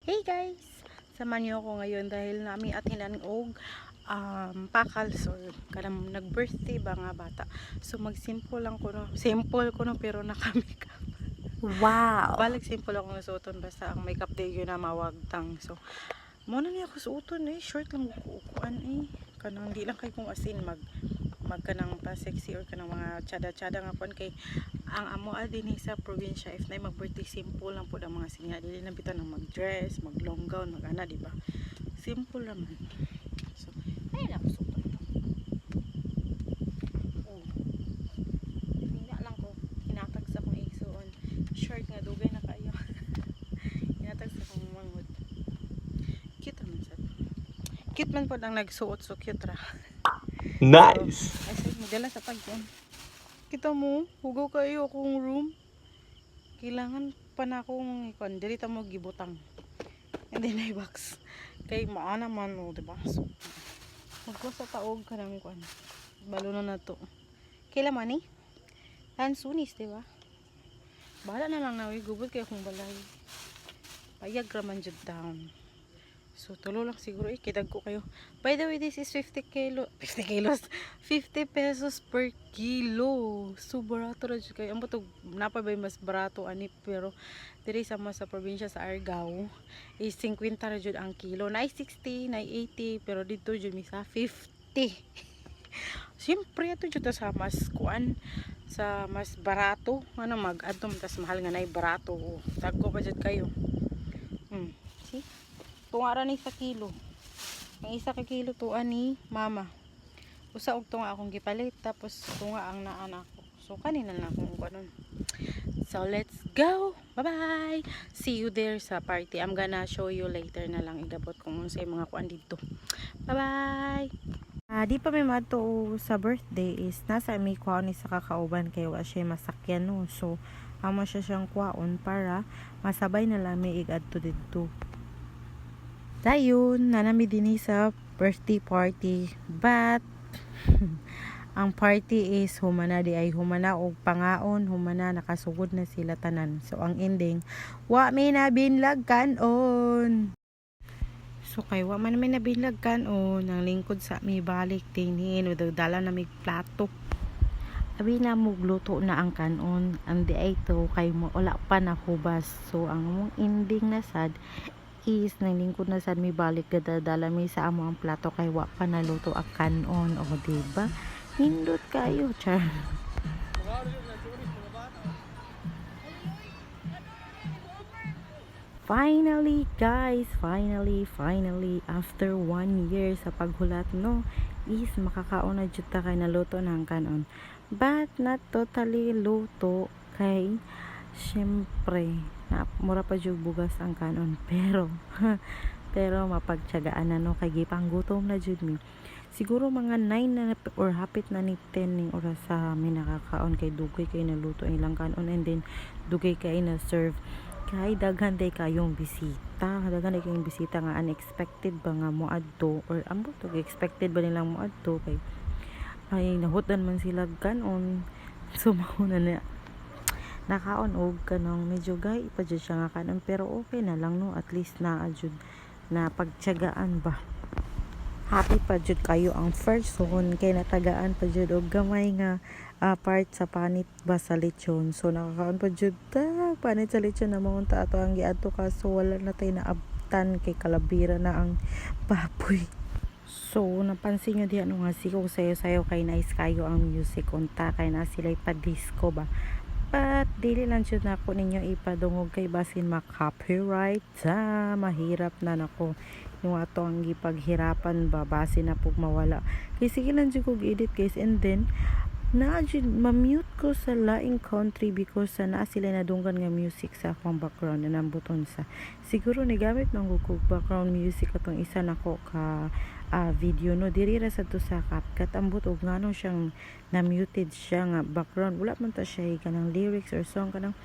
Hey guys! Samahan niyo ako ngayon dahil nami atinan og pakals or kanang nag-birthday ba nga bata. So mag-simple lang ko no. Simple ko no pero naka-makeup. Wow. Balik simple ako nasuoton basta ang makeup day yun na mawagtang. So muna niya ako suoton short lang ko ukuan kanang di lang kay kung asin magkanang pa sexy or kanang mga tsada-tsada nga kuan kay ang amo din sa probinsya if na mag-birthday simple lang po ang mga sinya dili na bitaw nang mag-dress, mag long gown, mag-ana di ba? Simple naman. So, ay na ko suot. Oh. Tingna lang ko hinatag sa kong igsuon. Short nga dugay na kayo. Hinatag sa kong manghod. Cute man sad. Cute man pod ang nagsuot so cute ra. Nice. So, ay say magdala sa pagyan. Kita mo, hugaw kayo akong room. Kailangan pa na akong ikon. Dili ta mo gibutang. And then I box. Kay maana man o, diba? So, magko sa taog ka ng ikon. Baluno na to. Kailan man eh? Tansunis, diba? Bahala na lang na, gubot kayo kung balay. Payag raman jud down. So, tulo lang siguro kidag ko kayo. By the way, this is 50 kilos. 50 pesos per kilo. So, barato na dyan kayo. Ang batog, napabay mas barato ani. Pero, diri sa probinsya sa Argao, is 50 na dyan ang kilo. Na 60, na 80, pero dito dyan misa 50. Siyempre, ito dyan sa mas kuan, sa mas barato. Ano, mag-adtom, tas mahal nga na barato. Tagko pa dyan kayo. See? Tunga ra ni sa kilo. Ang isa ka kilo tuan ni mama. Usa og tunga akong gipalit tapos tunga ang naanak ko. So kanina na akong kanon. So let's go. Bye-bye. See you there sa party. I'm gonna show you later na lang igabot kung sa mga kuan dito. Bye-bye. Di pa may madto sa birthday is nasa may kuan ni sa kakauban kay wa siya masakyan no. So amo siya siyang kuaon para masabay na lang may igadto dito. Dayon, nanami din sa birthday party. But, ang party is humana di ay humana og pangaon, humana nakasugod na sila tanan. So, ang ending, wa may nabinlag kanon. So, kay wa man may nabinlag kanon, ang lingkod sa mi balik tingin, dala na may plato. Abi na mo gluto na ang kanon, ang di ay to, kay mo wala pa na hubas. So, ang mong ending na sad, is nang lingkod na sad mi balik gadadala mi sa amo ang plato kay wa pa naluto ang kanon o diba nindot kayo char. Finally guys, finally after 1 year sa paghulat no is makakaon na jud ta kay naluto na ang kanon, but not totally luto kay syempre na mura pa jud bugas ang kanon pero pero mapagtiyagaan na no kay gipanggutom na jud mi. Siguro mga 9 na or hapit na ni 10 ning oras sa mi nakakaon kay dugay kay naluto ilang kanon and then dugay kay na serve kay daghan day kayong bisita, daghan day kayong bisita nga unexpected ba nga moadto or ambot expected ba nilang moadto kay ay nahutan man sila kanon. So mauna na nakaon og kanang medyo gay pa jud siya nga kanon pero okay na lang no, at least na jud na pagtiyagaan ba. Happy pa jud kayo ang first son kay natagaan pa jud og gamay nga part sa panit ba sa lechon. So nakakaon pa jud ta panit sa lechon na maunta ato ang giadto kaso wala na tay naabtan kay kalabira na ang baboy. So napansin nyo diyan nga sikaw sayo kay nice kayo ang music unta kay na sila pa disco ba. But dili lang jud nako ninyo ipadungog kay basin ma-copyright mahirap na nako yung ato ang gipaghirapan ba basin na pug mawala kay sige lang jud kog edit guys and then na jud ma-mute ko sa laing country because na sila nadunggan nga music sa akong background na nambuton sa siguro ni gamit man ko background music atong isa nako ka video no diri ra sa to sa CapCut ambot og ngano siyang na muted siya nga background wala man ta siya kanang lyrics or song kanang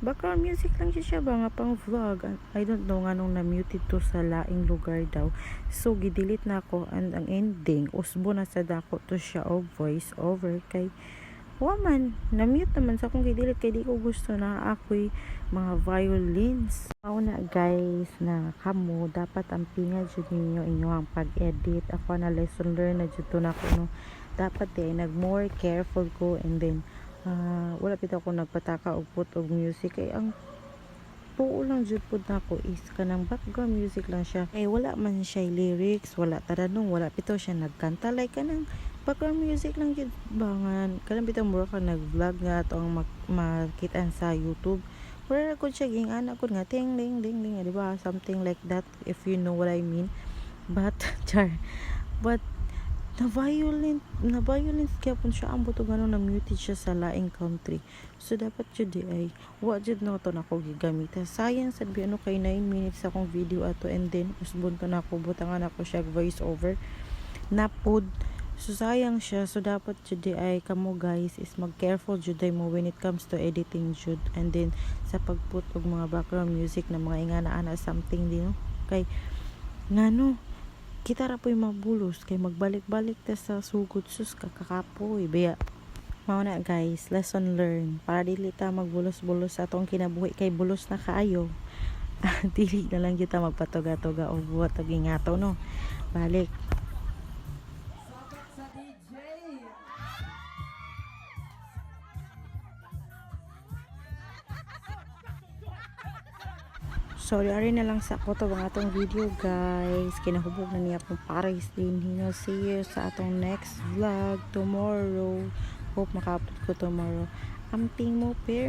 background music lang siya ba nga pang vlog. I don't know nganong na muted to sa laing lugar daw so gidelete na ako and ang ending usbo na sa dako to siya og voice over kay Waman, na-mute naman sa akong gidelete kay di ko gusto na ako'y mga violins. Mao na guys na kamo dapat ampingan jud ninyo inyong pag-edit. Ako na lesson learn na jud to na ko no. Dapat nag more careful ko and then wala pito ako nagpataka og put og music kay ang tuo lang jud pud nako is kanang background music lang siya eh wala man siya lyrics, wala taranong, wala pito siya nagkanta like kanang background music lang jud bangan kanang bitaw mura ka nag-vlog nga ato ang makitaan sa YouTube wala ko siya ging anak ko nga ting ding ding ding di ba something like that if you know what I mean but but na violent kaya po siya ang buto ganon na muted siya sa laing country so dapat jud di ay wa jud na to nako gigamita sayang sad ano kay 9 minutes akong video ato and then usbon to nako butangan ako siya voice over napod so sayang siya so dapat jud di ay kamo guys is mag careful jud ay mo when it comes to editing jud and then sa pagput og mga background music na mga ingana-ana something din no kay ngano kita ra po'y mabulos kay magbalik-balik ta sa sugod sus kakakapoy baya mao na guys lesson learn para dili ta magbulos-bulos sa atong kinabuhi kay bulos na kaayo dili na lang kita magpatoga-toga o buhat og ingato no balik sorry ari na lang sa ako to ang atong video guys kinahubog na niya akong pares din hino see you sa atong next vlog tomorrow hope maka-upload ko tomorrow amping mo pair